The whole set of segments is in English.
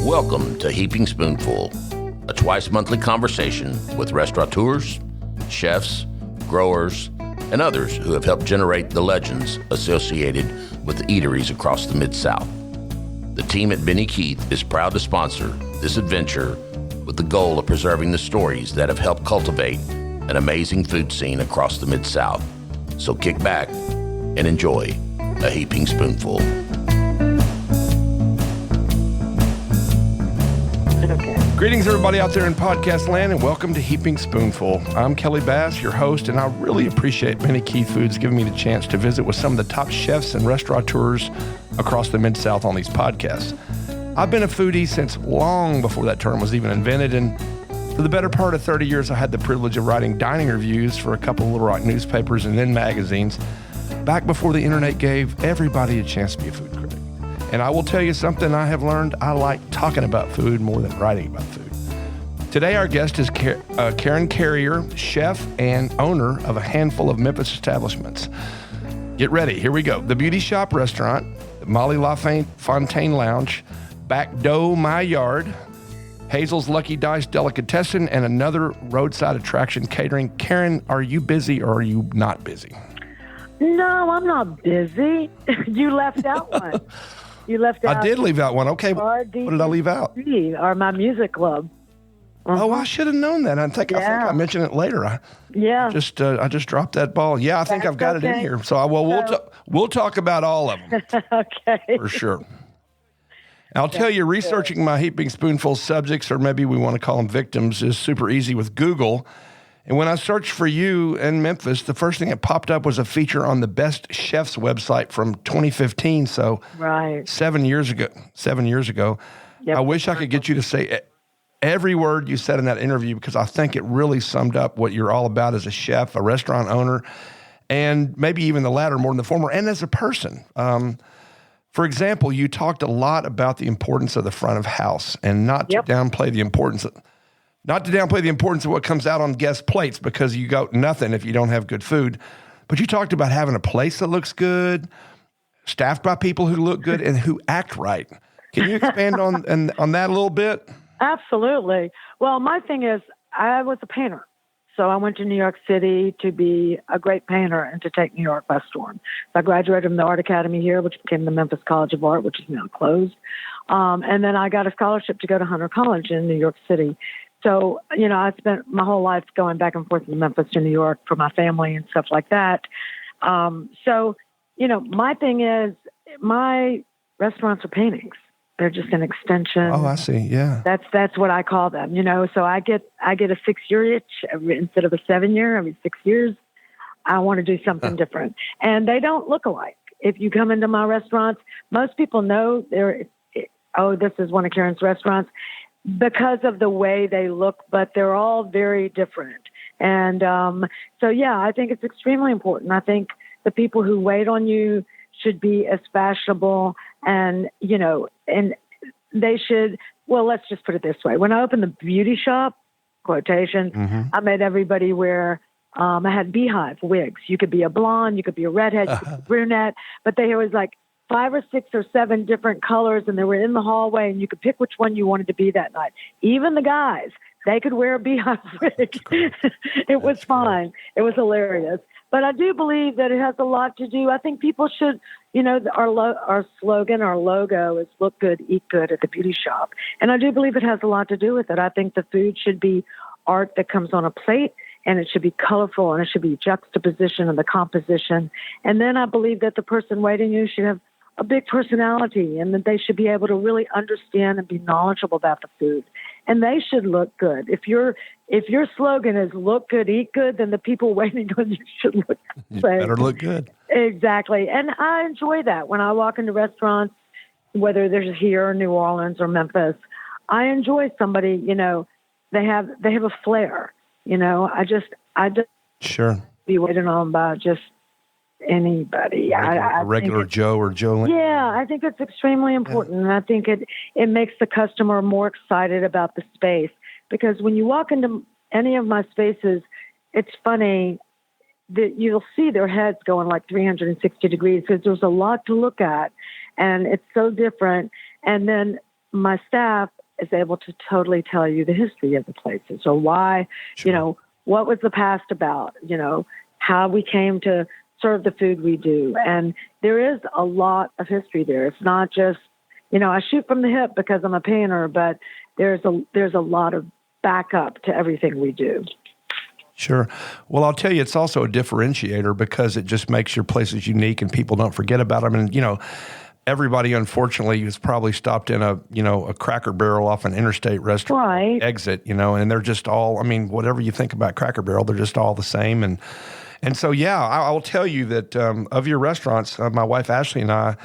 Welcome to Heaping Spoonful, a twice-monthly conversation with restaurateurs, chefs, growers, and others who have helped generate the legends associated with eateries across the Mid-South. The team at Benny Keith is proud to sponsor this adventure with the goal of preserving the stories that have helped cultivate an amazing food scene across the Mid-South. So kick back and enjoy a Heaping Spoonful. Greetings, everybody out there in podcast land, and welcome to Heaping Spoonful. I'm Kelly Bass, your host, and I really appreciate Benny Keith Foods giving me the chance to visit with some of the top chefs and restaurateurs across the Mid-South on these podcasts. I've been a foodie since long before that term was even invented, and for the better part of 30 years, I had the privilege of writing dining reviews for a couple of Little Rock newspapers and then magazines, back before the internet gave everybody a chance to be a food critic. And I will tell you something I have learned: I like talking about food more than writing about food. Today, our guest is Karen Carrier, chef and owner of a handful of Memphis establishments. Get ready, here we go. The Beauty Shop Restaurant, the Molly LaFontaine Lounge, Back Dough My Yard, Hazel's Lucky Dice Delicatessen, and another roadside attraction catering. Karen, are you busy or are you not busy? No, I'm not busy. You left out one. You left out. I did leave out one. Okay, what did I leave out? Or my music club. Uh-huh. Oh, I should have known that. I think I mentioned it later. I just dropped that ball. Yeah, I think I've got it in here. So we'll talk about all of them. Okay. For sure. I'll tell you, researching my Heaping Spoonful subjects, or maybe we want to call them victims, is super easy with Google. And when I searched for you in Memphis, the first thing that popped up was a feature on the Best Chefs website from 2015. So right. 7 years ago. Yep. I wish I could get you to say every word you said in that interview, because I think it really summed up what you're all about as a chef, a restaurant owner, and maybe even the latter more than the former, and as a person. For example, you talked a lot about the importance of the front of house, and not to downplay the importance of what comes out on guest plates, because you got nothing if you don't have good food. But you talked about having a place that looks good, staffed by people who look good and who act right. Can you expand on that a little bit? Absolutely. Well, my thing is, I was a painter. So I went to New York City to be a great painter and to take New York by storm. So I graduated from the Art Academy here, which became the Memphis College of Art, which is now closed. And then I got a scholarship to go to Hunter College in New York City. So, I spent my whole life going back and forth from Memphis to New York for my family and stuff like that. My thing is, my restaurants are paintings. They're just an extension. Oh, I see. Yeah. That's what I call them, So I get a 6-year itch instead of a 7-year every 6 years. I want to do something different. And they don't look alike. If you come into my restaurants, most people know this is one of Karen's restaurants because of the way they look, but they're all very different. And I think it's extremely important. I think the people who wait on you should be as fashionable and they should, let's just put it this way. When I opened the beauty shop, quotation, I made everybody wear, I had beehive wigs. You could be a blonde, you could be a redhead, you could be a brunette, but they was like 5 or 6 or 7 different colors, and they were in the hallway, and you could pick which one you wanted to be that night. Even the guys, they could wear a beehive wig. It was fine. It was hilarious. But I do believe that it has a lot to do. I think people should, our slogan, our logo is look good, eat good at the beauty shop. And I do believe it has a lot to do with it. I think the food should be art that comes on a plate, and it should be colorful, and it should be juxtaposition and the composition. And then I believe that the person waiting you should have a big personality, and that they should be able to really understand and be knowledgeable about the food. And they should look good. If your slogan is look good, eat good, then the people waiting on you should look good. You better look good. Exactly. And I enjoy that. When I walk into restaurants, whether they're here in New Orleans or Memphis, I enjoy somebody, they have a flair. I just sure be waiting on by just anybody. A regular Joe or Jolene. Yeah, I think it's extremely important. And I think it makes the customer more excited about the space, because when you walk into any of my spaces, it's funny. you'll see their heads going like 360 degrees because there's a lot to look at, and it's so different. And then my staff is able to totally tell you the history of the places, or why, what was the past about, how we came to serve the food we do. And there is a lot of history there. It's not just, I shoot from the hip because I'm a painter, but there's a lot of backup to everything we do. Sure. Well, I'll tell you, it's also a differentiator because it just makes your places unique and people don't forget about them. And, everybody, unfortunately, has probably stopped in a Cracker Barrel off an interstate restaurant exit, and they're just all, whatever you think about Cracker Barrel, they're just all the same. And so, yeah, I will tell you that of your restaurants, my wife Ashley and I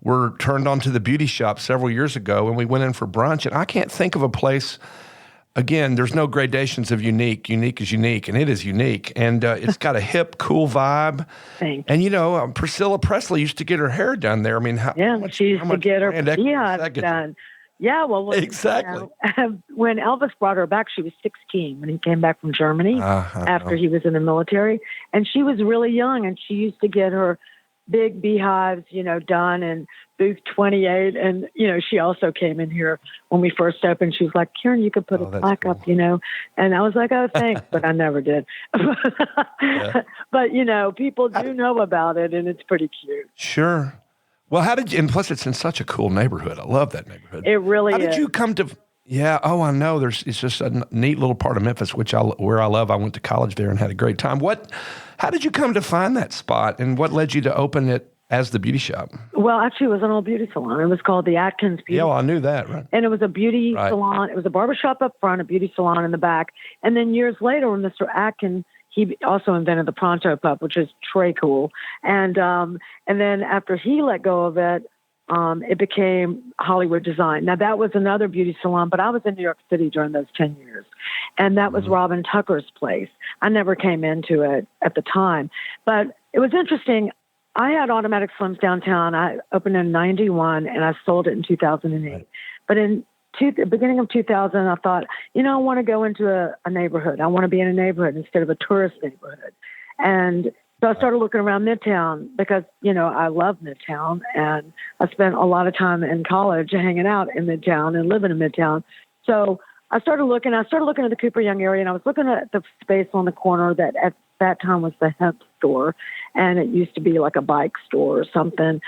were turned on to the beauty shop several years ago, and we went in for brunch, and I can't think of a place. Again, there's no gradations of unique. Unique is unique, and it is unique. And it's got a hip, cool vibe. Thanks. And, Priscilla Presley used to get her hair done there. She used to get her done. Yeah, well, exactly. When Elvis brought her back, she was 16 when he came back from Germany after he was in the military. And she was really young, and she used to get her big beehives, done in booth 28. And, she also came in here when we first opened. She was like, Karen, you could put a plaque up, and I was like, oh, thanks, but I never did. But, people do know about it, and it's pretty cute. Sure. Well, and plus it's in such a cool neighborhood. I love that neighborhood. It really is. How did you come to, I know. It's just a neat little part of Memphis, where I love. I went to college there and had a great time. How did you come to find that spot, and what led you to open it as the beauty shop? Well, actually, it was an old beauty salon. It was called the Atkins Beauty. Yeah, well, I knew that, right? And it was a beauty salon. It was a barbershop up front, a beauty salon in the back. And then years later, when Mr. Atkins, he also invented the Pronto Pup, which is très cool. And then after he let go of it, it became Hollywood Design. Now, that was another beauty salon, but I was in New York City during those 10 years. And that was Robin Tucker's place. I never came into it at the time. But it was interesting. I had Automatic Slims downtown. I opened in 91, and I sold it in 2008. Right. But in the beginning of 2000, I thought, I want to go into a neighborhood. I want to be in a neighborhood instead of a tourist neighborhood. And so I started looking around Midtown because, I love Midtown, and I spent a lot of time in college hanging out in Midtown and living in Midtown. So I started looking at the Cooper Young area, and I was looking at the space on the corner that at that time was the hemp store, and it used to be like a bike store or something,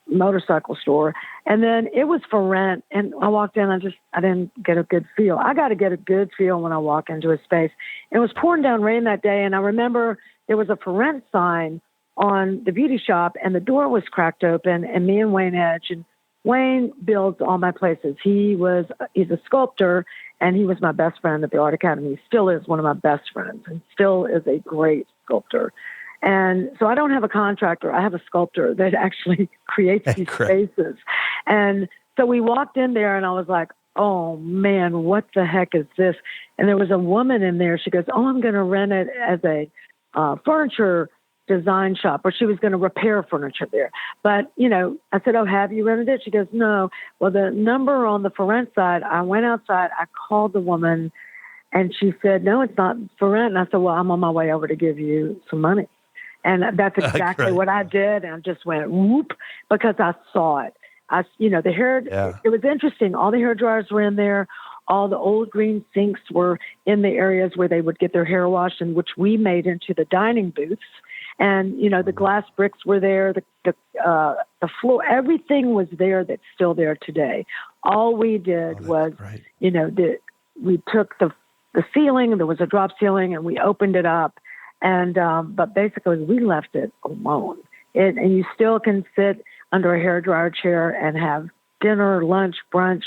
motorcycle store. And then it was for rent, and I walked in, I didn't get a good feel. I got to get a good feel when I walk into a space. It was pouring down rain that day, and I remember there was a for rent sign on the beauty shop, and the door was cracked open, and me and Wayne Edge, and Wayne builds all my places. He's a sculptor, and he was my best friend at the Art Academy. He still is one of my best friends, and still is a great sculptor. And so I don't have a contractor. I have a sculptor that actually creates these spaces. And so we walked in there, and I was like, oh, man, what the heck is this? And there was a woman in there. She goes, oh, I'm going to rent it as a furniture design shop, or she was going to repair furniture there. But, I said, oh, have you rented it? She goes, no. Well, the number on the for rent side, I went outside, I called the woman, and she said, no, it's not for rent. And I said, well, I'm on my way over to give you some money. And that's exactly what I did. And I just went whoop, because I saw it. It was interesting. All the hair dryers were in there. All the old green sinks were in the areas where they would get their hair washed, and which we made into the dining booths. And, the glass bricks were there, the floor, everything was there that's still there today. All we did was, we took the ceiling, there was a drop ceiling, and we opened it up. And, but basically we left it alone. And you still can sit under a hairdryer chair and have dinner, lunch, brunch,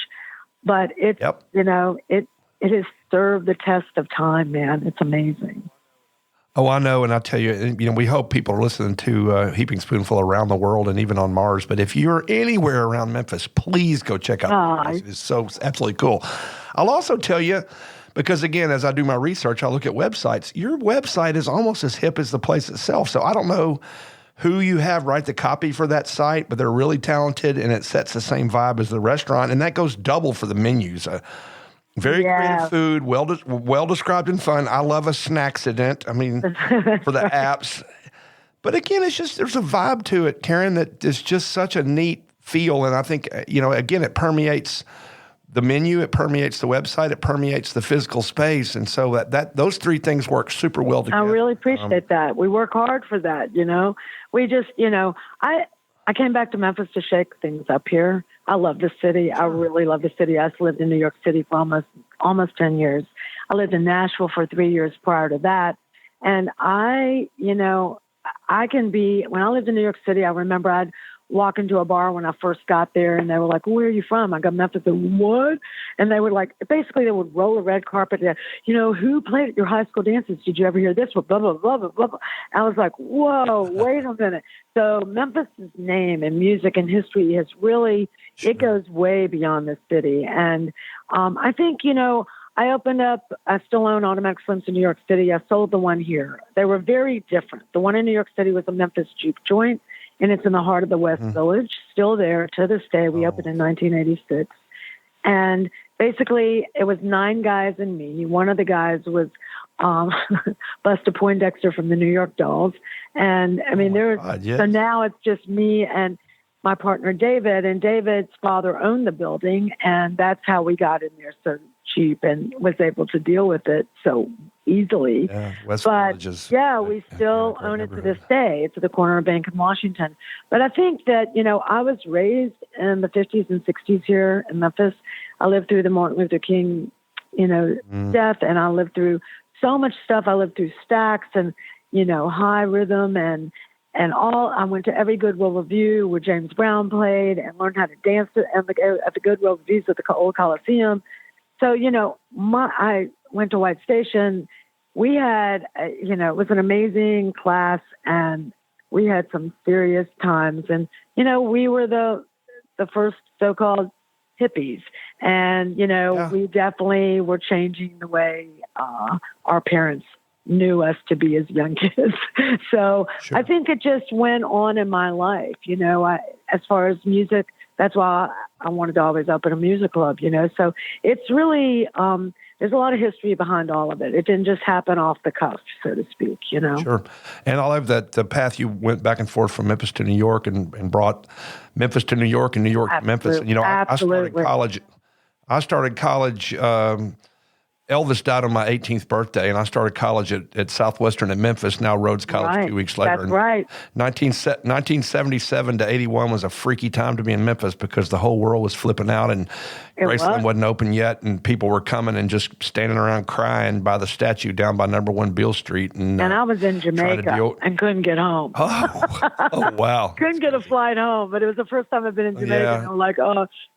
but it's, it has served the test of time, man. It's amazing. Oh, I know, and I'll tell you, we hope people are listening to Heaping Spoonful around the world and even on Mars. But if you're anywhere around Memphis, please go check out. It's absolutely cool. I'll also tell you, because again, as I do my research, I look at websites. Your website is almost as hip as the place itself. So I don't know who you have write the copy for that site, but they're really talented, and it sets the same vibe as the restaurant, and that goes double for the menus. Very creative food, well described and fun. I love a snacksident. I mean, for the apps. But again, it's just, there's a vibe to it, Karen, that is just such a neat feel. And I think, again, it permeates the menu, it permeates the website, it permeates the physical space. And so that those three things work super well together. I really appreciate that. We work hard for that, We just, I came back to Memphis to shake things up here. I love the city. I really love the city. I lived in New York City for almost 10 years. I lived in Nashville for 3 years prior to that. And I when I lived in New York City, I remember I'd walk into a bar when I first got there and they were like, where are you from? I go, Memphis. What? And they would they would roll a red carpet. Who played at your high school dances? Did you ever hear this? Blah, blah, blah, blah, blah, blah. I was like, whoa, wait a minute. So Memphis's name and music and history has really, it goes way beyond the city. And I think, I opened up, I still own Automatic Slims in New York City. I sold the one here. They were very different. The one in New York City was a Memphis juke joint, and it's in the heart of the West Village, still there to this day. We opened in 1986. And basically, it was 9 guys and me. One of the guys was Buster Poindexter from the New York Dolls. And, so now it's just me and my partner, David. And David's father owned the building, and that's how we got in there so cheap and was able to deal with it so easily. Yeah, we still own it to this day. It's at the corner of Bank and Washington. But I think that, I was raised in the 50s and 60s here in Memphis. I lived through the Martin Luther King, death, and I lived through so much stuff. I lived through Stax and, High Rhythm and all. I went to every Goodwill Review where James Brown played and learned how to dance at the Goodwill Reviews at the old Coliseum. So, I went to White Station. We had, it was an amazing class, and we had some serious times. And, we were the first so-called hippies. And, we definitely were changing the way our parents knew us to be as young kids. So I think it just went on in my life, as far as music. That's why I wanted to always open a music club, So it's really, there's a lot of history behind all of it. It didn't just happen off the cuff, so to speak, Sure. And I love that the path you went back and forth from Memphis to New York and brought Memphis to New York and New York to Memphis. And, I started college. Elvis died on my 18th birthday, and I started college at Southwestern in Memphis, now Rhodes College 2 weeks later. That's right. 1977 to 81 was a freaky time to be in Memphis because the whole world was flipping out, and Graceland wasn't open yet, and people were coming and just standing around crying by the statue down by number 1 Beale Street. And I was in Jamaica and couldn't get home. Oh wow. Couldn't get a flight home, but it was the first time I've been in Jamaica. Yeah. And I'm like,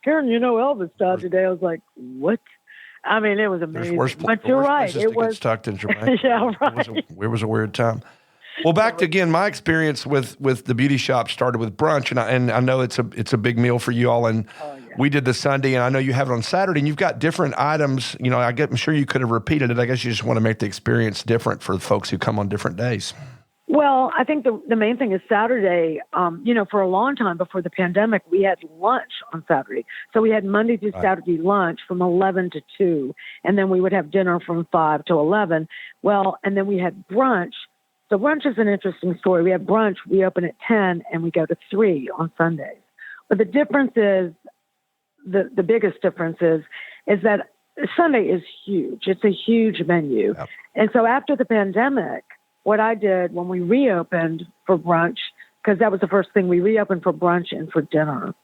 Karen, Elvis died today. I was like, what? I mean, it was amazing. But you're right. It was stuck in Jamaica. Yeah, right. It was a weird time. Well, back to again, my experience with the beauty shop started with brunch, and I know it's a big meal for you all. And we did the Sunday, and I know you have it on Saturday, and you've got different items. I'm sure you could have repeated it. I guess you just want to make the experience different for the folks who come on different days. Well, I think the main thing is Saturday, for a long time before the pandemic, we had lunch on Saturday. So we had Monday through Saturday lunch from 11 to 2, and then we would have dinner from 5 to 11. Well, and then we had brunch. So brunch is an interesting story. We have brunch, we open at 10, and we go to 3 on Sundays. But the difference is, the biggest difference is that Sunday is huge. It's a huge menu. Yep. And so after the pandemic, what I did when we reopened for brunch, because that was the first thing, we reopened for brunch and for dinner.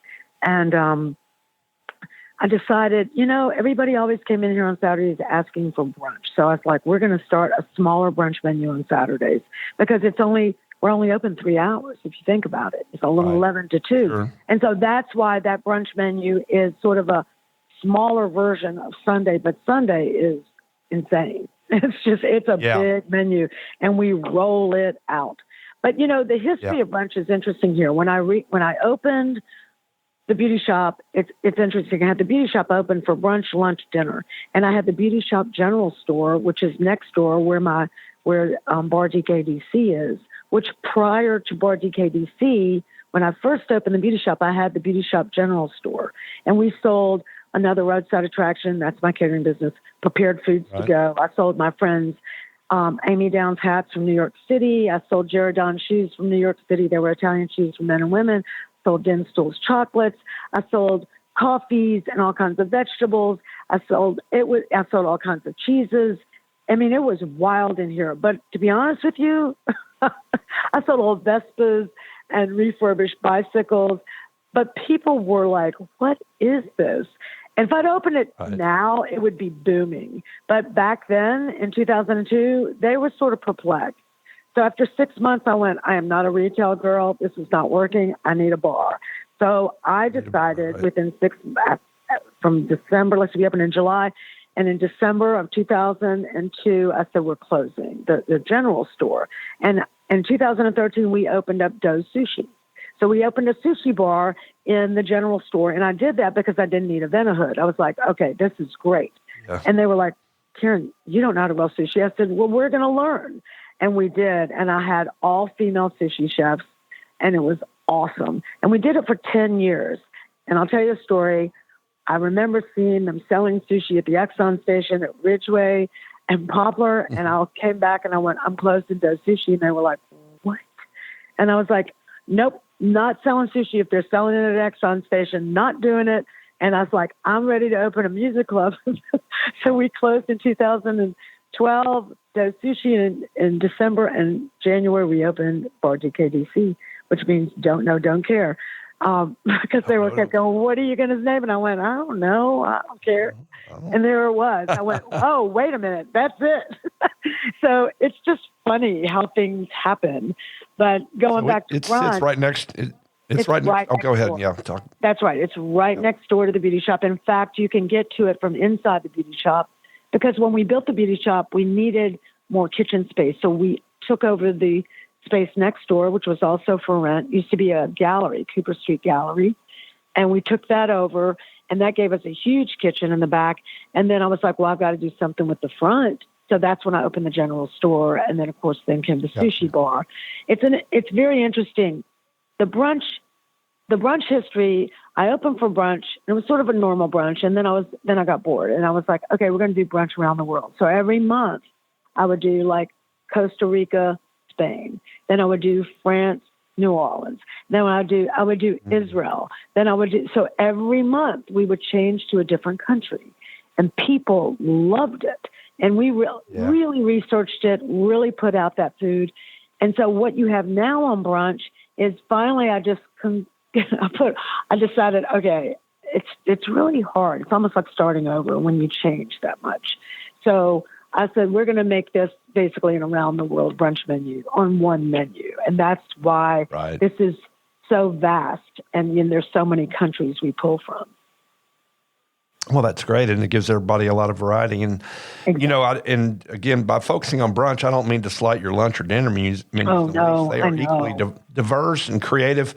And I decided, everybody always came in here on Saturdays asking for brunch. So I was like, we're going to start a smaller brunch menu on Saturdays because we're only open 3 hours, if you think about it. It's only 11 to 2. Sure. And so that's why that brunch menu is sort of a smaller version of Sunday, but Sunday is insane. It's a big menu, and we roll it out. But, the history of brunch is interesting here. When I opened the beauty shop, it's interesting. I had the beauty shop open for brunch, lunch, dinner. And I had the beauty shop general store, which is next door where Bar DKDC is, which prior to Bar DKDC, when I first opened the beauty shop, I had the beauty shop general store. And we sold another roadside attraction. That's my catering business. Prepared foods to go. I sold my friends Amy Downs hats from New York City. I sold Jaredon shoes from New York City. They were Italian shoes for men and women. Sold Den Stool's chocolates. I sold coffees and all kinds of vegetables. I sold all kinds of cheeses. I mean, it was wild in here. But to be honest with you, I sold old Vespas and refurbished bicycles. But people were like, what is this? And if I'd opened it now, it would be booming. But back then, in 2002, they were sort of perplexed. So after 6 months, I went, I am not a retail girl. This is not working. I need a bar. So I decided within from December, let's be open in July. And in December of 2002, I said, we're closing the general store. And in 2013, we opened up Doe's Sushi. So we opened a sushi bar in the general store. And I did that because I didn't need a Vent-A-Hood. I was like, okay, this is great. Yeah. And they were like, Karen, you don't know how to roll sushi. I said, well, we're going to learn. And we did. And I had all female sushi chefs, and it was awesome. And we did it for 10 years. And I'll tell you a story. I remember seeing them selling sushi at the Exxon station at Ridgeway and Poplar. And I came back and I went, I'm closed to Doe's Sushi. And they were like, what? And I was like, nope, not selling sushi. If they're selling it at Exxon station, not doing it. And I was like, I'm ready to open a music club. So we closed in 2012, Doe's Sushi in December, and January we opened Bar DKDC, which means don't know, don't care. Because they were kept going, what are you going to name? And I went, I don't know. I don't care. And there it was. I went, oh, wait a minute. That's it. So it's just funny how things happen. But going back to brunch. It's right next. It's right next. Oh, go ahead. Door. Yeah, talk. That's right. It's right next door to the beauty shop. In fact, you can get to it from inside the beauty shop because when we built the beauty shop, we needed more kitchen space. So we took over the space next door, which was also for rent. It used to be a gallery, Cooper Street Gallery. And we took that over, and that gave us a huge kitchen in the back. And then I was like, well, I've got to do something with the front. So that's when I opened the general store. And then, of course, then came the sushi bar. It's very interesting. The brunch history, I opened for brunch. It was sort of a normal brunch. And then I got bored. And I was like, okay, we're going to do brunch around the world. So every month I would do like Costa Rica, Spain. Then I would do France, New Orleans. Then I would do Israel. Then so every month we would change to a different country, and people loved it. And we really researched it, really put out that food. And so what you have now on brunch is finally I decided, okay, it's really hard. It's almost like starting over when you change that much. So I said, we're going to make this basically an around-the-world brunch menu on one menu. And that's why this is so vast, and there's so many countries we pull from. Well, that's great, and it gives everybody a lot of variety. And, and again, by focusing on brunch, I don't mean to slight your lunch or dinner menus. Oh, no, they are equally diverse and creative.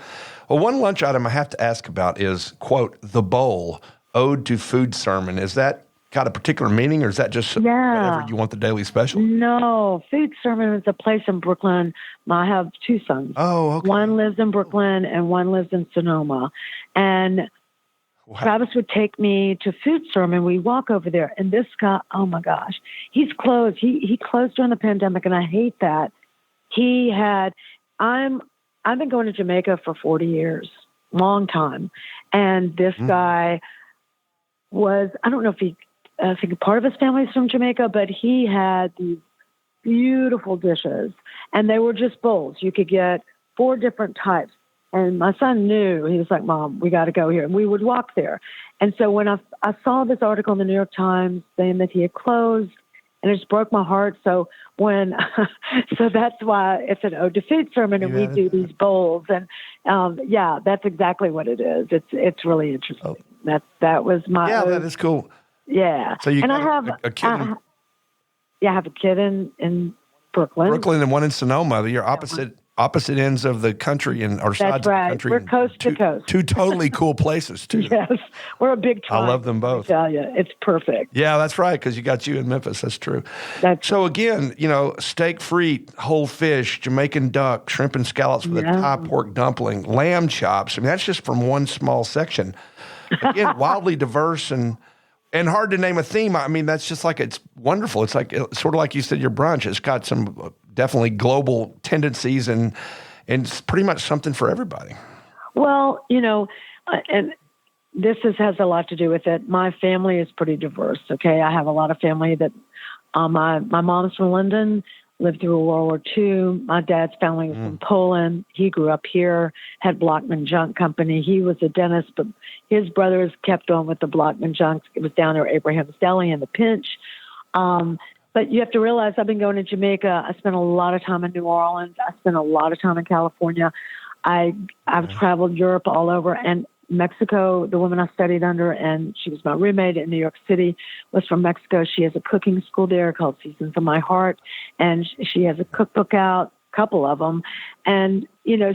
Well, one lunch item I have to ask about is, quote, the bowl, ode to food sermon. Is that got a particular meaning, or is that just whatever you want the daily special? No, Food Sermon is a place in Brooklyn. I have two sons. Oh, okay. One lives in Brooklyn and one lives in Sonoma. And Travis would take me to Food Sermon. We walk over there, and this guy, oh my gosh, he's closed. He closed during the pandemic, and I hate that. I've been going to Jamaica for 40 years, long time. And this guy was, I don't know if I think part of his family's from Jamaica, but he had these beautiful dishes, and they were just bowls. You could get 4 different types. And my son knew. He was like, Mom, we got to go here. And we would walk there. And so when I saw this article in the New York Times saying that he had closed, and it just broke my heart. So so that's why it's an ode to food sermon, and we do these bowls. And that's exactly what it is. It's really interesting. Oh. That was my that is cool. Yeah. So you have a kid. I have a kid in Brooklyn. Brooklyn and one in Sonoma. You're opposite opposite ends of the country or sides of the country. We're coast to coast. Two totally cool places, too. Yes. We're a big tribe. I love them both. I tell you, it's perfect. Yeah, that's right, because you got you in Memphis. That's true. So again, steak frite, whole fish, Jamaican duck, shrimp and scallops with a Thai pork dumpling, lamb chops. I mean, that's just from one small section. Again, wildly diverse and hard to name a theme. I mean, that's just like, it's wonderful. It's like, sort of like you said, your brunch. It's got some definitely global tendencies and it's pretty much something for everybody. Well, and this has a lot to do with it. My family is pretty diverse. Okay. I have a lot of family that, my mom's from London, lived through World War II. My dad's family was from Poland. He grew up here, had Blockman Junk Company. He was a dentist, but his brothers kept on with the Blockman Junk. It was down there, Abraham's Deli and the Pinch. But you have to realize I've been going to Jamaica. I spent a lot of time in New Orleans. I spent a lot of time in California. I've traveled Europe all over, and Mexico, the woman I studied under, and she was my roommate in New York City, was from Mexico. She has a cooking school there called Seasons of My Heart, and she has a cookbook out, a couple of them. And,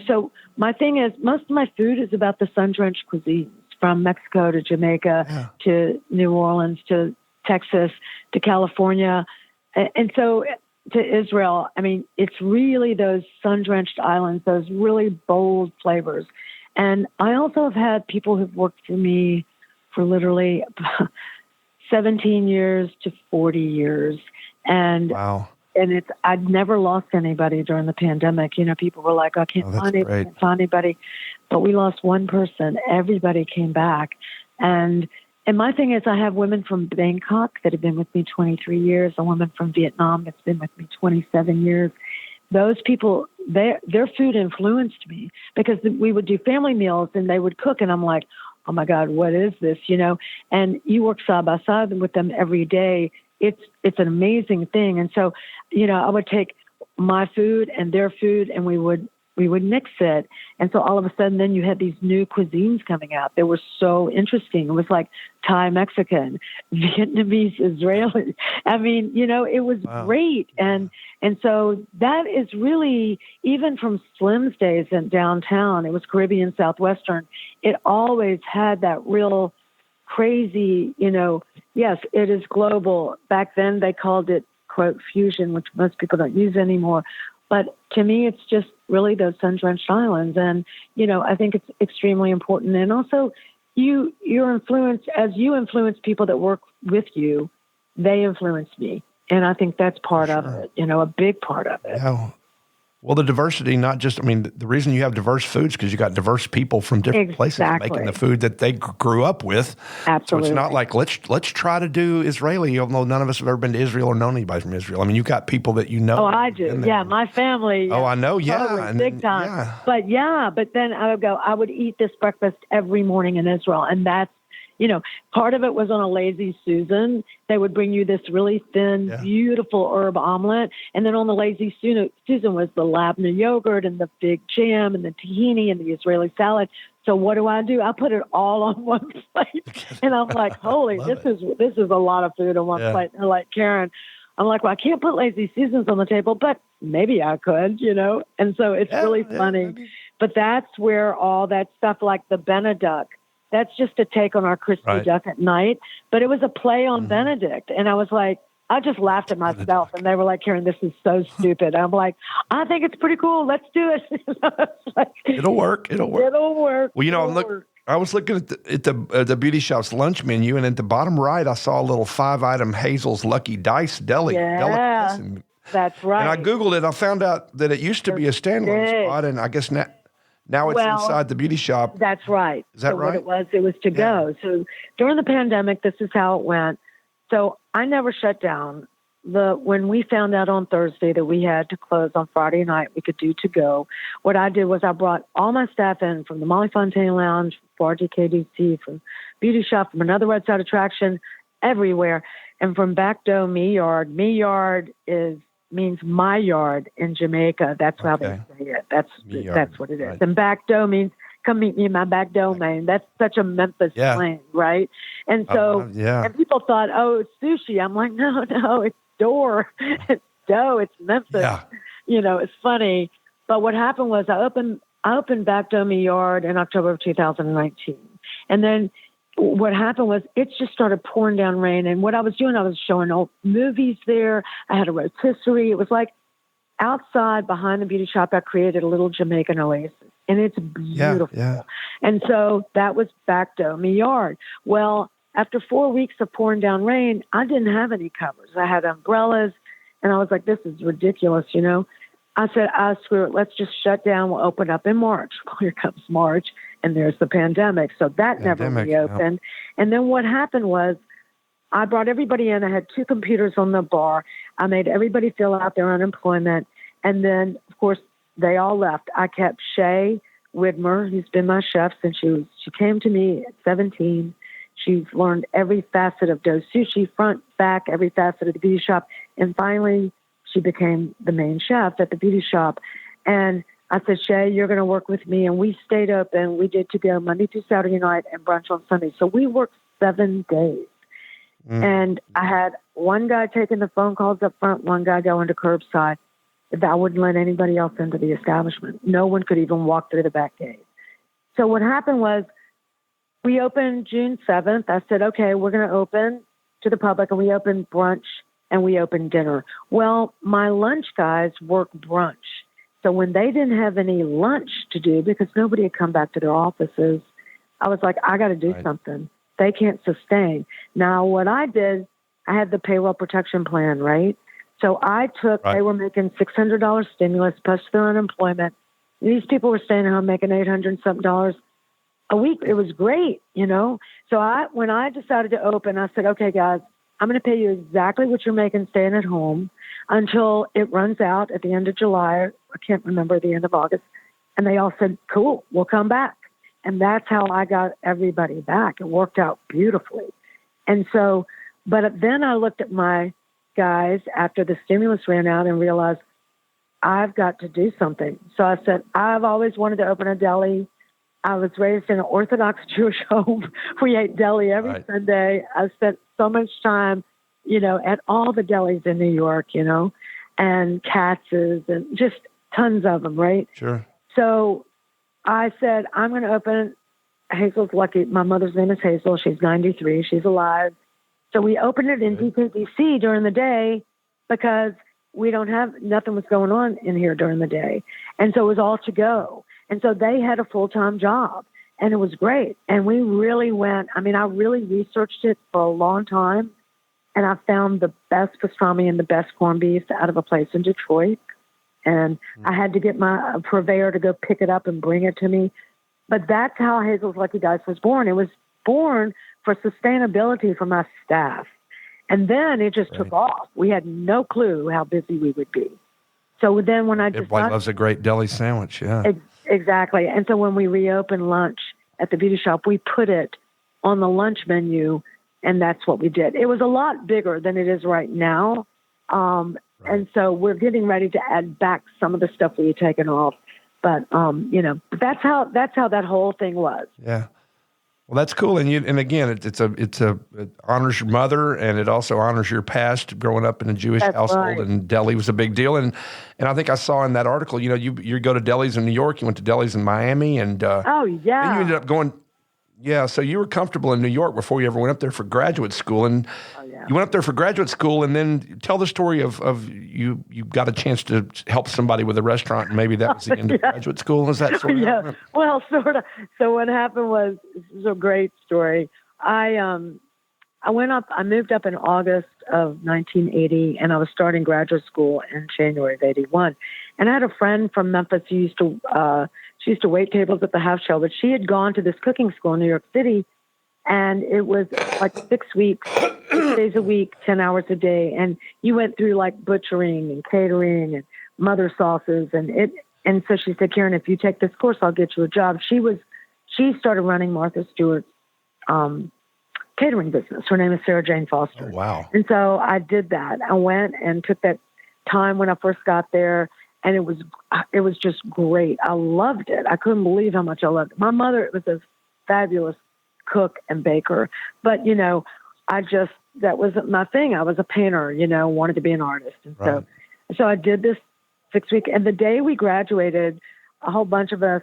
so my thing is, most of my food is about the sun-drenched cuisines, from Mexico to Jamaica to New Orleans to Texas to California. And so to Israel, I mean, it's really those sun-drenched islands, those really bold flavors. And I also have had people who've worked for me for literally 17 years to 40 years. And wow. And I'd never lost anybody during the pandemic. People were like, I can't find anybody. But we lost one person. Everybody came back. And my thing is, I have women from Bangkok that have been with me 23 years, a woman from Vietnam that's been with me 27 years. Those people, their food influenced me because we would do family meals and they would cook and I'm like, oh my God, what is this? And you work side by side with them every day. It's an amazing thing. And so, I would take my food and their food and we would mix it. And so all of a sudden then you had these new cuisines coming out. They were so interesting. It was like Thai, Mexican, Vietnamese, Israeli. I mean, it was great. And so that is really, even from Slim's days in downtown, it was Caribbean, Southwestern. It always had that real crazy, yes, it is global. Back then they called it, quote, fusion, which most people don't use anymore. But to me, it's just really those sun-drenched islands. And, I think it's extremely important. And also, your influence, as you influence people that work with you, they influence me. And I think that's part of it, a big part of it. Yeah. Well, the diversity, not just, the reason you have diverse foods because you got diverse people from different places making the food that they grew up with. Absolutely. So it's not like, let's try to do Israeli, although none of us have ever been to Israel or known anybody from Israel. You've got people that you know. Oh, I do. Yeah, my family. Oh, I know. Yeah. Totally, big time. Yeah. But then I would eat this breakfast every morning in Israel. And that's, part of it was on a Lazy Susan. They would bring you this really thin, beautiful herb omelet. And then on the Lazy Susan was the labna yogurt and the fig jam and the tahini and the Israeli salad. So what do? I put it all on one plate. And I'm like, holy, this is a lot of food on one plate. And I'm like, Karen, I'm like, well, I can't put Lazy Susans on the table, but maybe I could, And so it's really funny. But that's where all that stuff like the Benedict, that's just a take on our crispy duck at night. But it was a play on Benedict. And I was like, I just laughed at myself. And they were like, Karen, this is so stupid. I'm like, I think it's pretty cool. Let's do it. It'll work. Well, I was looking at the beauty shop's lunch menu, and at the bottom right, I saw a little 5-item Hazel's Lucky Dice deli. Yeah, that's right. And I Googled it. I found out that it used to be a standalone spot, and I guess now it's inside the beauty shop. That's right. Is that right? What it was to go. So during the pandemic, this is how it went. So I never shut down. When we found out on Thursday that we had to close on Friday night, we could do to go. What I did was I brought all my staff in from the Molly Fontaine Lounge, from RGKDC, from Beauty Shop, from another roadside attraction, everywhere. And from Backdoe Me Yard. Me Yard means my yard in Jamaica. That's how they say it. That's what it is. Right. And Backdoe means come meet me in my back domain. That's such a Memphis slang, right? And so, and people thought, oh, it's sushi. I'm like, no, it's door. It's dough. It's Memphis. Yeah. It's funny. But what happened was I opened Back Domi Yard in October of 2019. And then what happened was it just started pouring down rain. And what I was doing, I was showing old movies there. I had a rotisserie. It was like outside behind the beauty shop, I created a little Jamaican oasis. And it's beautiful. Yeah. And so that was Back Domi Yard. Well, after 4 weeks of pouring down rain, I didn't have any covers. I had umbrellas. And I was like, this is ridiculous, you know. I said, screw it. Let's just shut down. We'll open up in March. Well, here comes March, and there's the pandemic. So that never reopened. Yeah. And then what happened was I brought everybody in. I had 2 computers on the bar. I made everybody fill out their unemployment. And then, of course, they all left. I kept Shay Widmer, who's been my chef since she came to me at 17. She's learned every facet of dough sushi, front, back, every facet of the beauty shop. And finally, she became the main chef at the beauty shop. And I said, Shay, you're going to work with me. And we stayed open. We did to go Monday through Saturday night and brunch on Sunday. So we worked 7 days. And I had one guy taking the phone calls up front, one guy going to curbside. I wouldn't let anybody else into the establishment. No one could even walk through the back gate. So what happened was we opened June 7th. I said, okay, we're going to open to the public, and we opened brunch and we opened dinner. Well, my lunch guys work brunch. So when they didn't have any lunch to do because nobody had come back to their offices, I was like, I got to do something. They can't sustain. Now, what I did, I had the payroll protection plan, right? So I took, they were making $600 stimulus plus their unemployment. These people were staying at home making $800 something a week. It was great, you know? So when I decided to open, I said, okay, guys, I'm going to pay you exactly what you're making staying at home until it runs out at the end of July. I can't remember, the end of August. And they all said, cool, we'll come back. And that's how I got everybody back. It worked out beautifully. And so, but then I looked at my guys after the stimulus ran out and realized I've got to do something. So I said, I've always wanted to open a deli. I was raised in an Orthodox Jewish home. We ate deli every Sunday. I spent so much time, you know, at all the delis in New York, you know, and Katz's and just tons of them, right? Sure. So I said, I'm going to open Hazel's Lucky. My mother's name is Hazel. She's 93. She's alive. So we opened it in DKDC during the day because we don't have, nothing was going on in here during the day. And so it was all to go. And so they had a full-time job, and it was great. And we really went, I mean, I really researched it for a long time, and I found the best pastrami and the best corned beef out of a place in Detroit. And I had to get my purveyor to go pick it up and bring it to me. But that's how Hazel's Lucky Dice was born. It was born for sustainability for my staff. And then it just took off. We had no clue how busy we would be. So then when I just... Everybody loves a great deli sandwich, yeah. Exactly. And so when we reopened lunch at the beauty shop, we put it on the lunch menu, and that's what we did. It was a lot bigger than it is right now. And so we're getting ready to add back some of the stuff we had taken off. But, you know, that's how that whole thing was. Yeah. Well, that's cool. And again, it honors your mother, and it also honors your past growing up in a Jewish household, and deli was a big deal. And I think I saw in that article, you know, you go to delis in New York, you went to delis in Miami, and then you ended up going, so you were comfortable in New York before you ever went up there for graduate school. And you went up there for graduate school, and then tell the story of you got a chance to help somebody with a restaurant, and maybe that was the end of graduate school. Is that sort of? Well, sort of. So what happened was, this is a great story. I moved up in August of 1980, and I was starting graduate school in January of 81. And I had a friend from Memphis who used to wait tables at the half shell, but she had gone to this cooking school in New York City, and it was like 6 weeks, 6 days a week, 10 hours a day. And you went through like butchering and catering and mother sauces. And so she said, Karen, if you take this course, I'll get you a job. She started running Martha Stewart's catering business. Her name is Sarah Jane Foster. Oh, wow. And so I did that. I went and took that time when I first got there, and it was just great. I loved it. I couldn't believe how much I loved it. My mother was a fabulous cook and baker, but, you know, that wasn't my thing. I was a painter, you know, wanted to be an artist. And so I did this 6-week. And the day we graduated, a whole bunch of us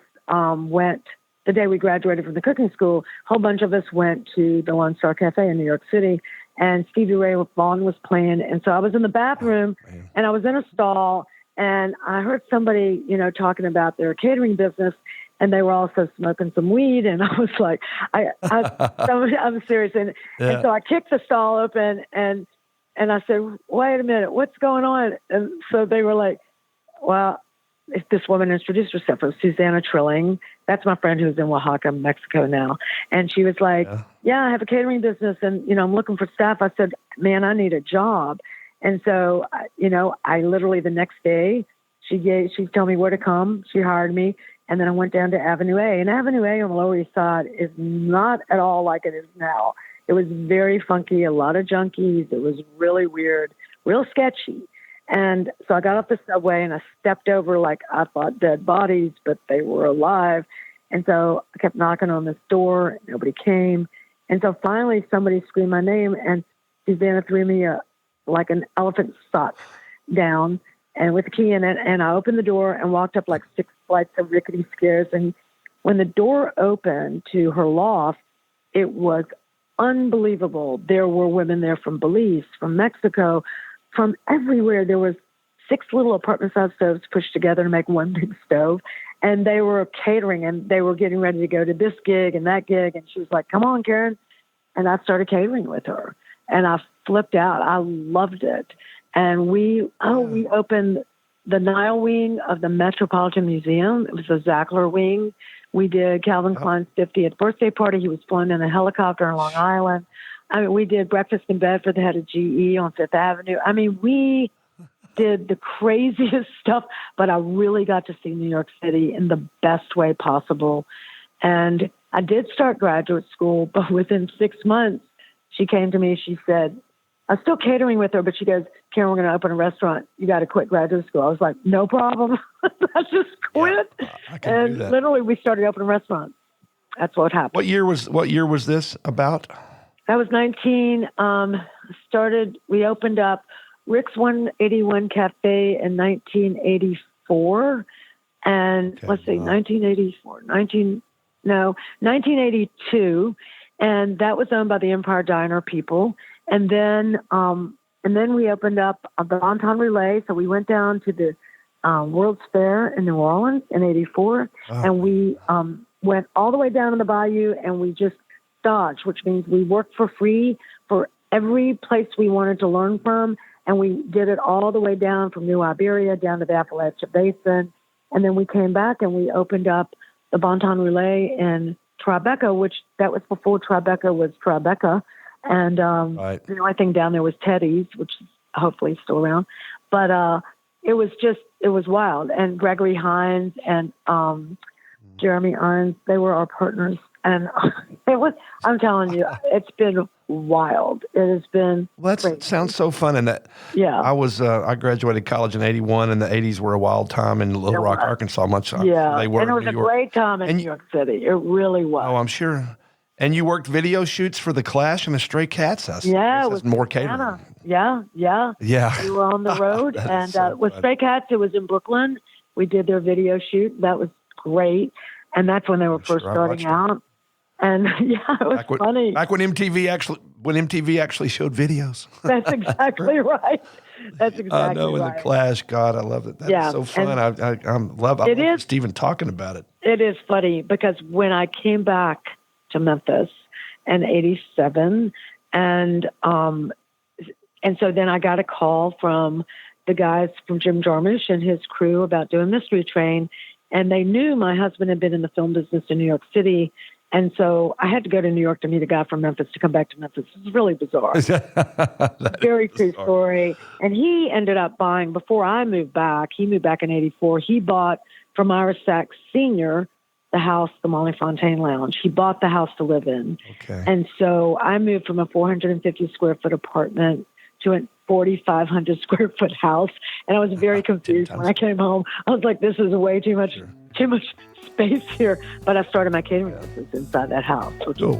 the day we graduated from the cooking school, a whole bunch of us went to the Lone Star Cafe in New York City, and Stevie Ray Vaughan was playing. And so I was in the bathroom, and I was in a stall, and I heard somebody, talking about their catering business, and they were also smoking some weed. And I was like, I'm serious. And so I kicked the stall open, and I said, wait a minute, what's going on? And so they were like, well, this woman introduced herself. It was Susanna Trilling. That's my friend who's in Oaxaca, Mexico now. And she was like, I have a catering business, and, I'm looking for staff. I said, man, I need a job. And so, I literally the next day, she told me where to come. She hired me. And then I went down to Avenue A. And Avenue A on the Lower East Side is not at all like it is now. It was very funky, a lot of junkies. It was really weird, real sketchy. And so I got off the subway and I stepped over like I thought dead bodies, but they were alive. And so I kept knocking on this door. Nobody came. And so finally somebody screamed my name, and Susanna threw me like an elephant sock down and with a key in it. And I opened the door and walked up like 6 flights of rickety stairs. And when the door opened to her loft, it was unbelievable. There were women there from Belize, from Mexico, from everywhere. There was 6 little apartment-sized stoves pushed together to make one big stove. And they were catering, and they were getting ready to go to this gig and that gig. And she was like, come on, Karen. And I started catering with her. And I flipped out. I loved it. And we opened the Nile wing of the Metropolitan Museum. It was the Zackler wing. We did Calvin Klein's 50th birthday party. He was flown in a helicopter on Long Island. I mean, we did breakfast in bed for the head of GE on Fifth Avenue. I mean, we did the craziest stuff, but I really got to see New York City in the best way possible. And I did start graduate school, but within 6 months, she came to me. She said, I was still catering with her, but she goes, Karen, we're going to open a restaurant. You got to quit graduate school. I was like, no problem. I just quit. I can do that. Literally, we started opening restaurants. That's what happened. What year was this about? That was 19. We opened up Rick's 181 Cafe in 1984. And let's see, 1982. And that was owned by the Empire Diner people. And then we opened up the Bonton Relay. So we went down to the World's Fair in New Orleans in 84. And we went all the way down to the bayou, and we just dodged, which means we worked for free for every place we wanted to learn from. And we did it all the way down from New Iberia down to the Appalachia Basin. And then we came back and we opened up the Bonton Relay in Tribeca, which that was before Tribeca was Tribeca. And the only thing down there was Teddy's, which is hopefully still around. But it was wild. And Gregory Hines and Jeremy Irons, they were our partners. And I'm telling you, it's been wild. It has been that sounds so fun. And that, I graduated college in 81, and the 80s were a wild time in Little Rock, Arkansas. They were. And it was a great time in New York City. It really was. Oh, I'm sure. And you worked video shoots for The Clash and the Stray Cats. Yeah, it was more catering. Yeah. We were on the road. And with Stray Cats, it was in Brooklyn. We did their video shoot. That was great. And that's when they were first starting out. And it was funny. Back when MTV actually showed videos. That's exactly right. That's exactly right. I know, in The Clash, God, I love it. That's so fun. I love Stephen talking about it. It is funny because when I came back to Memphis in 87, and so then I got a call from the guys from Jim Jarmusch and his crew about doing Mystery Train, and they knew my husband had been in the film business in New York City. And so I had to go to New York to meet a guy from Memphis to come back to Memphis. It's really bizarre. Very true story. And he ended up buying, before I moved back, he moved back in 84. He bought from Ira Sachs Sr. the house, the Molly Fontaine Lounge. He bought the house to live in. Okay. And so I moved from a 450 square foot apartment to a 4,500 square foot house. And I was very confused when I came home. I was like, this is way too much space here. But I started my catering business inside that house.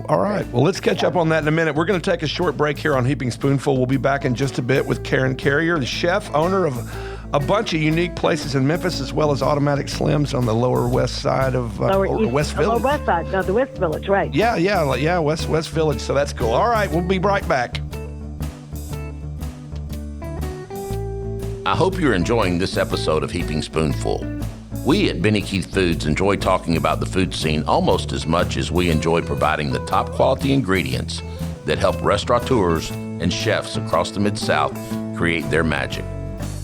All right. Well, let's catch up on that in a minute. We're going to take a short break here on Heaping Spoonful. We'll be back in just a bit with Karen Carrier, the chef, owner of a bunch of unique places in Memphis, as well as Automatic Slims on the lower west side of West Village. Lower west side, no, the West Village, right? Yeah, West Village. So that's cool. All right, we'll be right back. I hope you're enjoying this episode of Heaping Spoonful. We at Benny Keith Foods enjoy talking about the food scene almost as much as we enjoy providing the top quality ingredients that help restaurateurs and chefs across the Mid-South create their magic.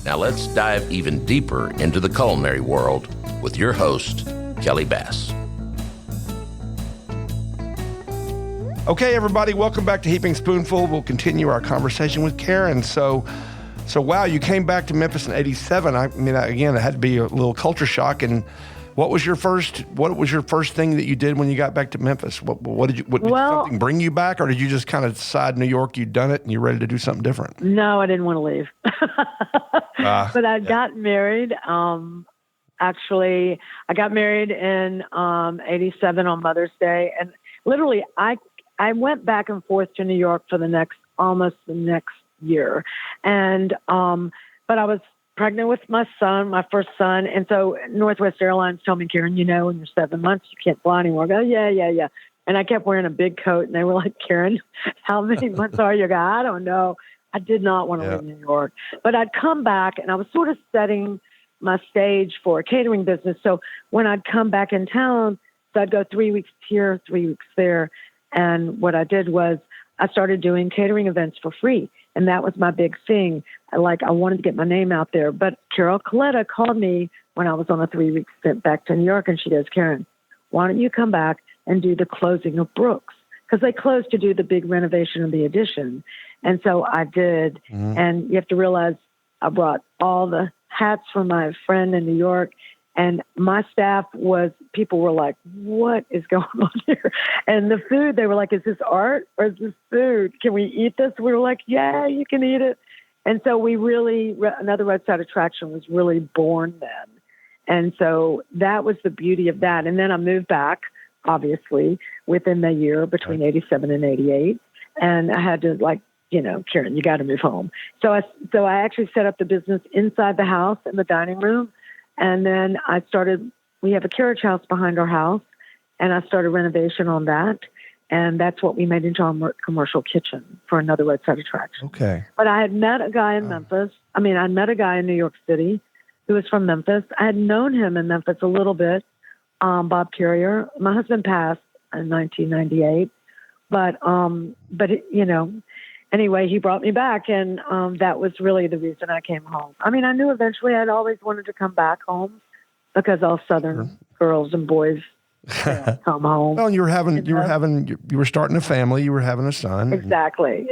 Now let's dive even deeper into the culinary world with your host, Kelly Bass. Okay, everybody, welcome back to Heaping Spoonful. We'll continue our conversation with Karen. So wow, you came back to Memphis in '87. I mean, again, it had to be a little culture shock. And what was your first thing that you did when you got back to Memphis? Did something bring you back, or did you just kind of decide New York, you'd done it and you're ready to do something different? No, I didn't want to leave. But I got married. Actually, I got married in '87 on Mother's Day, and literally, I went back and forth to New York for almost the next year. And, but I was pregnant with my first son. And so Northwest Airlines told me, Karen, when you're 7 months, you can't fly anymore. I go, yeah. And I kept wearing a big coat and they were like, Karen, how many months are you? I go, I don't know. I did not want to leave New York, but I'd come back and I was sort of setting my stage for a catering business. So when I'd come back in town, so I'd go 3 weeks here, 3 weeks there. And what I did was I started doing catering events for free. And that was my big thing. I wanted to get my name out there. But Carol Coletta called me when I was on a 3-week stint back to New York. And she goes, Karen, why don't you come back and do the closing of Brooks? Because they closed to do the big renovation of the addition. And so I did. Mm-hmm. And you have to realize I brought all the hats from my friend in New York. And my staff people were like, what is going on here? And the food, they were like, is this art or is this food? Can we eat this? We were like, yeah, you can eat it. And so another roadside attraction was really born then. And so that was the beauty of that. And then I moved back, obviously, within the year between 87 and 88. And I had to Karen, you got to move home. So I actually set up the business inside the house in the dining room. And then we have a carriage house behind our house, and I started renovation on that. And that's what we made into our commercial kitchen for another roadside attraction. Okay. But I had met a guy in Memphis. I met a guy in New York City who was from Memphis. I had known him in Memphis a little bit, Bob Carrier. My husband passed in 1998. Anyway, he brought me back, and that was really the reason I came home. I knew eventually I'd always wanted to come back home because all Southern girls and boys come home. Well, you were starting a family, you were having a son. Exactly.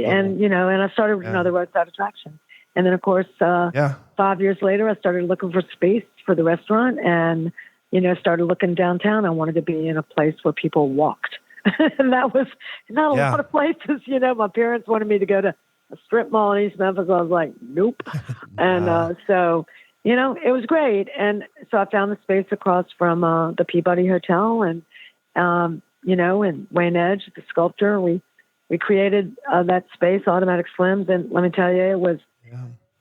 And I started with another roadside attraction. And then, of course, 5 years later, I started looking for space for the restaurant and, started looking downtown. I wanted to be in a place where people walked. And that was not a lot of places. My parents wanted me to go to a strip mall in East Memphis. I was like, nope. And so, it was great. And so I found the space across from the Peabody Hotel and, and Wayne Edge, the sculptor. We created that space, Automatic Slims. And let me tell you,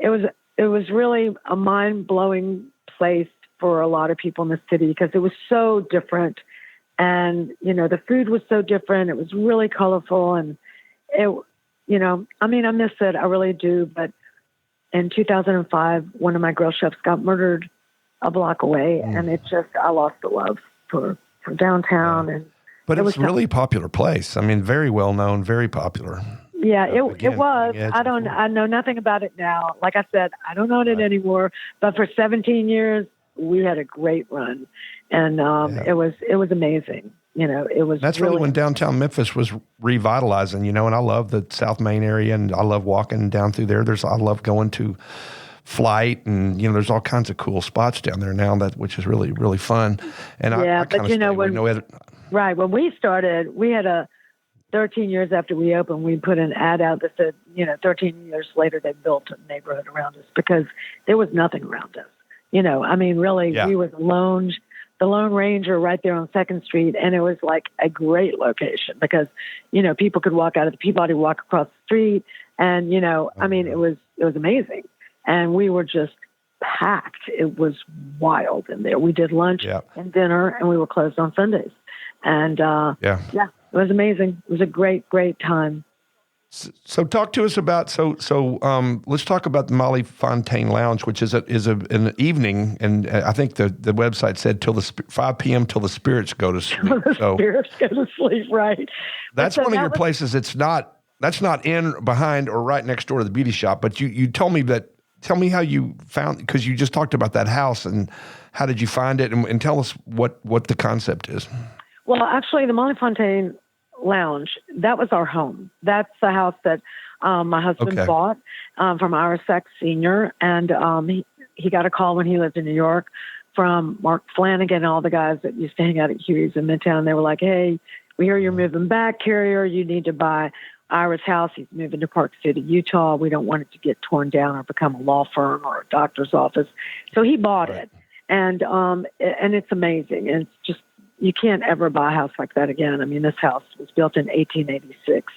it was really a mind-blowing place for a lot of people in the city because it was so different. And, the food was so different. It was really colorful. And I miss it. I really do. But in 2005, one of my grill chefs got murdered a block away. And I lost the love for downtown. Yeah. But it's really a popular place. Very well known, very popular. Yeah, it was. I know nothing about it now. Like I said, I don't own it anymore. But for 17 years, we had a great run. And it was amazing. That's really when downtown Memphis was revitalizing, and I love the South Main area and I love walking down through there. I love going to Flight and, there's all kinds of cool spots down there now which is really, really fun. And when we started, we had 13 years after we opened, we put an ad out that said, 13 years later, they built a neighborhood around us because there was nothing around us. We were the Lone Ranger right there on 2nd Street. And it was like a great location because, people could walk out of the Peabody, walk across the street. And, it was amazing. And we were just packed. It was wild in there. We did lunch and dinner, and we were closed on Sundays. And it was amazing. It was a great, great time. So talk to us about let's talk about the Molly Fontaine Lounge, which is an evening, and I think the website said till 5 p.m. till the spirits go to sleep. Spirits go to sleep, right? That's one of your places. That's not in behind or right next door to the beauty shop. But you told me that. Tell me how you found, because you just talked about that house, and how did you find it, and tell us what the concept is. Well, actually, the Molly Fontaine Lounge, that was our home. That's the house that my husband bought from RSX Senior, and he got a call when he lived in New York from Mark Flanagan and all the guys that used to hang out at Huey's in Midtown. They were like, "Hey, we hear you're moving back, Carrier. You need to buy Ira's house. He's moving to Park City, Utah. We don't want it to get torn down or become a law firm or a doctor's office." So he bought it, and it's amazing. And it's just, you can't ever buy a house like that again. I mean, this house was built in 1886.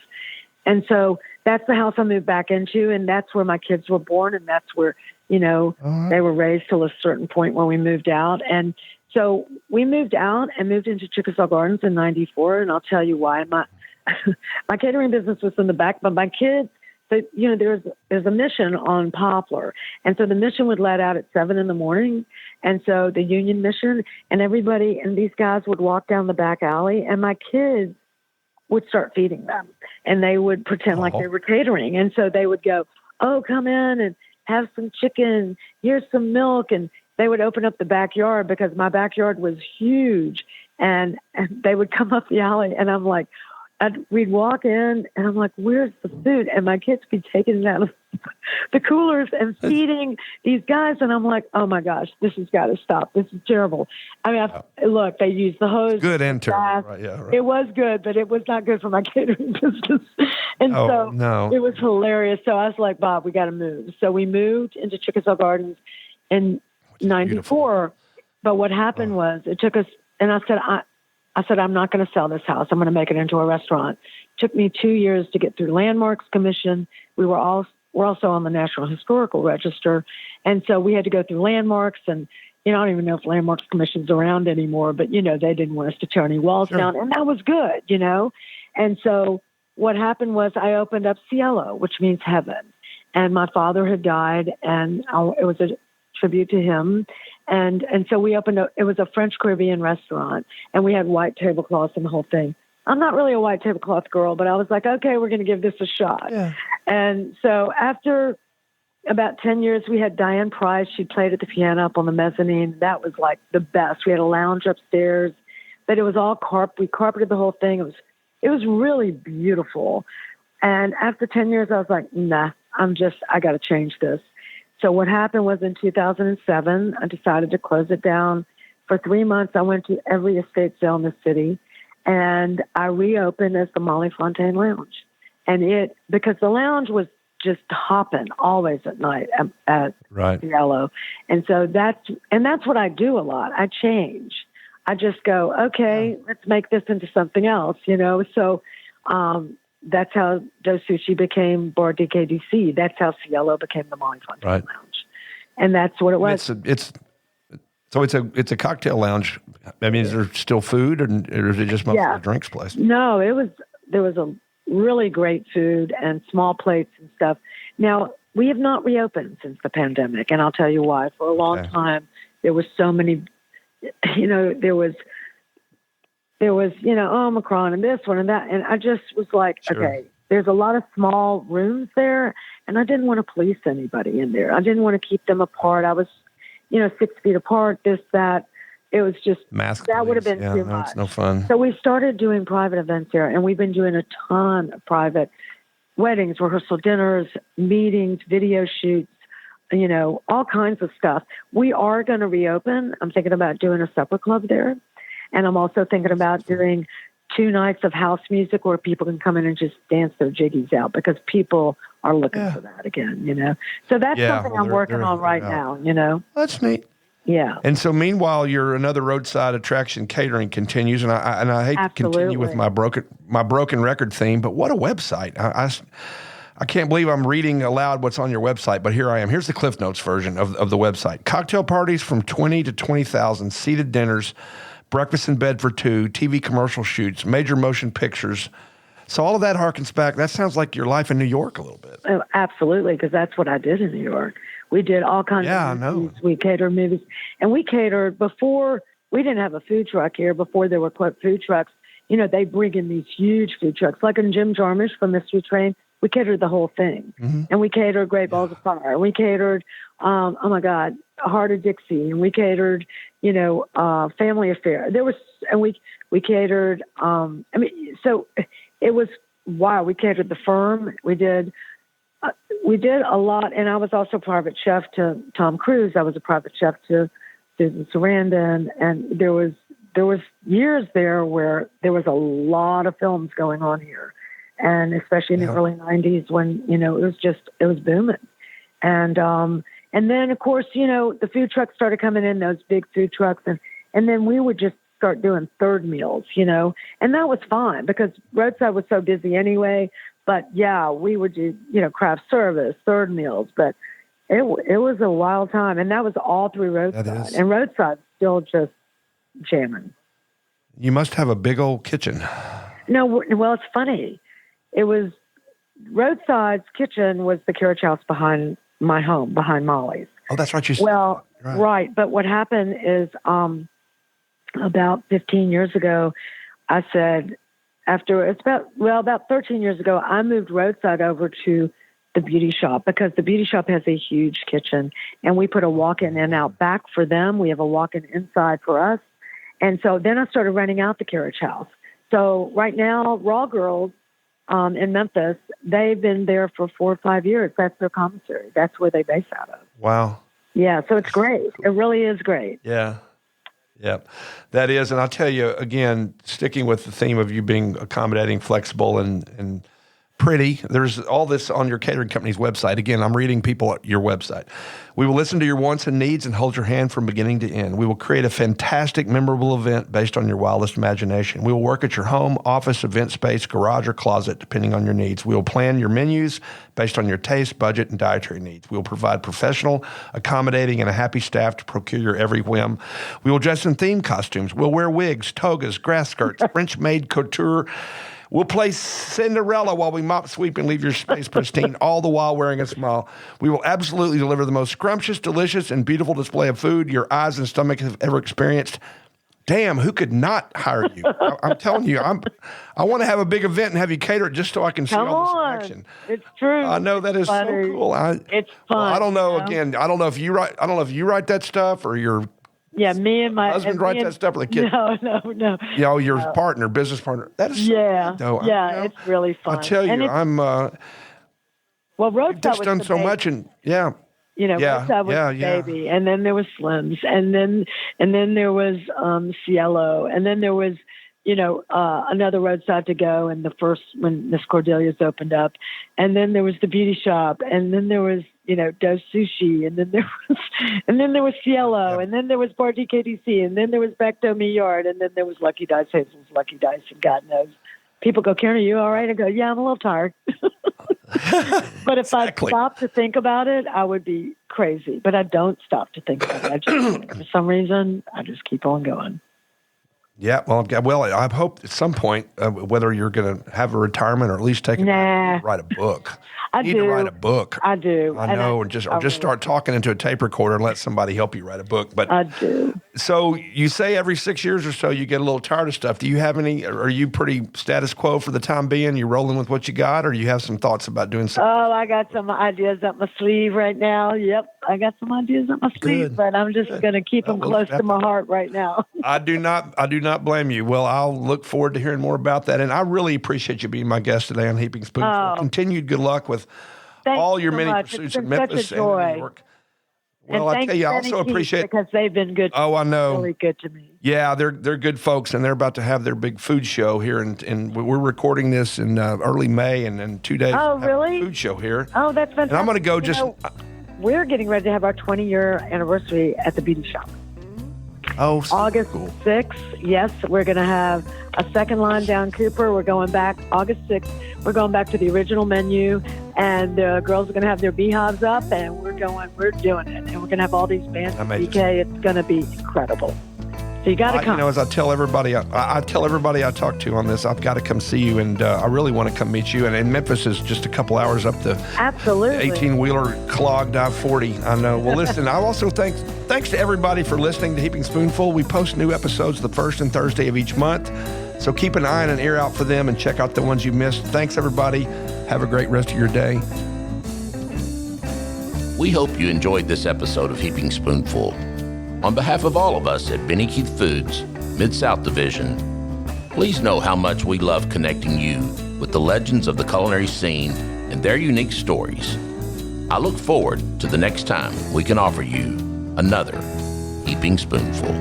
And so that's the house I moved back into, and that's where my kids were born, and that's where, they were raised till a certain point when we moved out. And so we moved out and moved into Chickasaw Gardens in 94, and I'll tell you why. My catering business was in the back, but my kids, there's a mission on Poplar. And so the mission would let out at 7 a.m. And so the union mission, and everybody and these guys would walk down the back alley, and my kids would start feeding them, and they would pretend like they were catering. And so they would go, "Oh, come in and have some chicken. Here's some milk." And they would open up the backyard, because my backyard was huge, and they would come up the alley, and I'm like, we'd walk in, and I'm like, "Where's the food?" And my kids be taking it out of the coolers and feeding these guys. And I'm like, "Oh my gosh, this has got to stop. This is terrible." I mean, look, they used the hose. Good and terrible. Right, yeah, right. It was good, but it was not good for my catering business. And it was hilarious. So I was like, "Bob, we got to move." So we moved into Chickasaw Gardens in 94. But what happened was, it took us, and I said, "I'm not going to sell this house. I'm going to make it into a restaurant." It took me 2 years to get through Landmarks Commission. We're also on the National Historical Register. And so we had to go through Landmarks, and, I don't even know if Landmarks Commission's around anymore, but, they didn't want us to tear any walls down. And that was good, And so what happened was, I opened up Cielo, which means heaven. And my father had died, and it was a tribute to him. And so we opened it was a French Caribbean restaurant, and we had white tablecloths and the whole thing. I'm not really a white tablecloth girl, but I was like, okay, we're going to give this a shot. Yeah. And so after about 10 years, we had Diane Price. She played at the piano up on the mezzanine. That was like the best. We had a lounge upstairs, but it was all we carpeted the whole thing. It was really beautiful. And after 10 years, I was like, nah, I got to change this. So what happened was, in 2007, I decided to close it down. For 3 months, I went to every estate sale in the city, and I reopened as the Molly Fontaine Lounge. And because the lounge was just hopping always at night at Yellow. And so that's what I do a lot. I change. I just go, okay, let's make this into something else, So that's how Dos Sushi became Bar DKDC. That's how Cielo became the Molly Fontaine Lounge. And that's what it was. It's a cocktail lounge. I mean, is there still food, or is it just mostly a drinks place? No, there was a really great food and small plates and stuff. Now, we have not reopened since the pandemic, and I'll tell you why. For a long time, there was so many, there was Omicron and this one and that. And I just was like, okay, there's a lot of small rooms there, and I didn't want to police anybody in there. I didn't want to keep them apart. I was, 6 feet apart, this, that. It was just, that would have been too much. It's no fun. So we started doing private events there, and we've been doing a ton of private weddings, rehearsal dinners, meetings, video shoots, all kinds of stuff. We are going to reopen. I'm thinking about doing a supper club there. And I'm also thinking about doing 2 nights of house music where people can come in and just dance their jiggies out, because people are looking for that again, So that's something I'm working on right now, That's neat. Yeah. And so meanwhile, your another roadside attraction catering continues, and I hate to continue with my broken record theme, but what a website. I can't believe I'm reading aloud what's on your website, but here I am. Here's the Cliff Notes version of the website. Cocktail parties from 20 to 20,000, seated dinners, breakfast in bed for two, TV commercial shoots, major motion pictures. So all of that harkens back. That sounds like your life in New York a little bit. Oh, absolutely, because that's what I did in New York. We did all kinds of movies. We catered movies. And we catered before, we didn't have a food truck here, before there were, quote, food trucks. You know, they bring in these huge food trucks. Like in Jim Jarmusch from Mystery Train, we catered the whole thing. Mm-hmm. And we catered Great Balls of Fire. We catered, oh my God, Heart of Dixie. And we catered, you know, Family Affair. There was, and we catered, so it was, wow, we catered The Firm. We did a lot. And I was also private chef to Tom Cruise. I was a private chef to Susan Sarandon. And there was years there where there was a lot of films going on here. And especially in the early 90s when, you know, it was booming. And then of course, you know, the food trucks started coming in, those big food trucks. And then we would just start doing third meals, you know, and that was fine because roadside was so busy anyway. But yeah, we would do, you know, craft service, third meals, but it was a wild time. And that was all through roadside, and roadside's still just jamming. You must have a big old kitchen. No, well, it's funny. It was Roadside's kitchen was the carriage house behind my home, behind Molly's. Oh, that's right. Right. But what happened is about 15 years ago, I said, about 13 years ago, I moved Roadside over to the beauty shop because the beauty shop has a huge kitchen and we put a walk-in and out back for them. We have a walk-in inside for us. And so then I started renting out the carriage house. So right now, Raw Girls, in Memphis, they've been there for 4 or 5 years. That's their commissary. That's where they base out of. Wow. Yeah, so it's great. It really is great. Yeah. Yeah, that is. And I'll tell you, again, sticking with the theme of you being accommodating, flexible, and pretty, there's all this on your catering company's website. Again, I'm reading people at your website. We will listen to your wants and needs and hold your hand from beginning to end. We will create a fantastic, memorable event based on your wildest imagination. We will work at your home, office, event space, garage, or closet, depending on your needs. We will plan your menus based on your taste, budget, and dietary needs. We will provide professional, accommodating, and a happy staff to procure your every whim. We will dress in theme costumes. We'll wear wigs, togas, grass skirts, French-made couture. We'll play Cinderella while we mop, sweep, and leave your space pristine, all the while wearing a smile. We will absolutely deliver the most scrumptious, delicious, and beautiful display of food your eyes and stomach have ever experienced. Damn, who could not hire you? I'm telling you, I want to have a big event and have you cater it just so I can see all this action. It's true. I know that is so cool. It's fun. Well, I don't know. Again, I don't know if you write that stuff or your me and my husband write that stuff or the kid. No. You know, your partner, business partner. That is it's really fun. I tell you, Roadside just was done so much, and Roadside was the baby, and then there was Slim's, and then there was Cielo, and then there was another Roadside to go, and the first when Miss Cordelia's opened up, and then there was the beauty shop, and then there was Do's Sushi, and then there was Cielo, and then there was Bar DKDC, and then there was Becto Me Yard, and then there was Lucky Dice, Hazel's Lucky Dice, and God knows. People go, Karen, are you all right? I go, yeah, I'm a little tired. But if I stopped to think about it, I would be crazy. But I don't stop to think about it. For some reason, I just keep on going. Yeah, well, I hope at some point, whether you're going to have a retirement or at least take write a book. You need to write a book. I do. I know, just start talking into a tape recorder and let somebody help you write a book. But I do. So you say every 6 years or so you get a little tired of stuff. Do you have any? Are you pretty status quo for the time being? You rolling with what you got, or do you have some thoughts about doing something? Oh, I got some ideas up my sleeve right now. Yep, I got some ideas up my sleeve, but I'm just going to keep them close to my heart right now. I do not blame you. Well, I'll look forward to hearing more about that, and I really appreciate you being my guest today on Heaping Spoonful. Continued good luck with all your many pursuits in Memphis and New York. Well, I tell you, I also appreciate because they've been good. Oh, I know, really good to me. Yeah, they're good folks, and they're about to have their big food show here, and we're recording this in early May, and in 2 days, oh, really? A food show here. Oh, that's fantastic. And I'm going to go we're getting ready to have our 20-year anniversary at the beauty shop. Oh, so August cool. 6th, yes, we're going to have a second line down Cooper. We're going back August 6th. We're going back to the original menu, and the girls are going to have their beehives up, and we're doing it. And we're going to have all these bands at Amazing. BK. It's going to be incredible. So you got to come. As I tell everybody, I tell everybody I talk to on this, I've got to come see you, and I really want to come meet you. And Memphis is just a couple hours up the Absolutely. 18-wheeler clogged I-40. I know. Well, listen, I also thanks to everybody for listening to Heaping Spoonful. We post new episodes the first and Thursday of each month, so keep an eye and an ear out for them and check out the ones you missed. Thanks, everybody. Have a great rest of your day. We hope you enjoyed this episode of Heaping Spoonful. On behalf of all of us at Benny Keith Foods, Mid-South Division, please know how much we love connecting you with the legends of the culinary scene and their unique stories. I look forward to the next time we can offer you another Heaping Spoonful.